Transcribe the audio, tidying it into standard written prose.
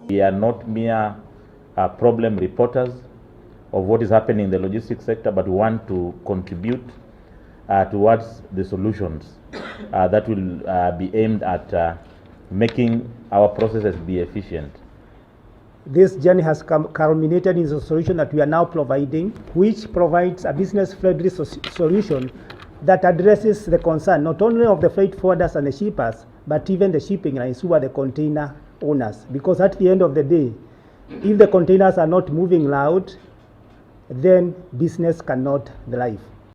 We are not mere problem reporters of what is happening in the logistics sector, but we want to contribute towards the solutions that will be aimed at making our processes be efficient. This journey has culminated in the solution that we are now providing, which provides a business-friendly solution that addresses the concern not only of the freight forwarders and the shippers, but even the shipping lines who are the container owners. Because at the end of the day, if the containers are not moving loud, then business cannot thrive.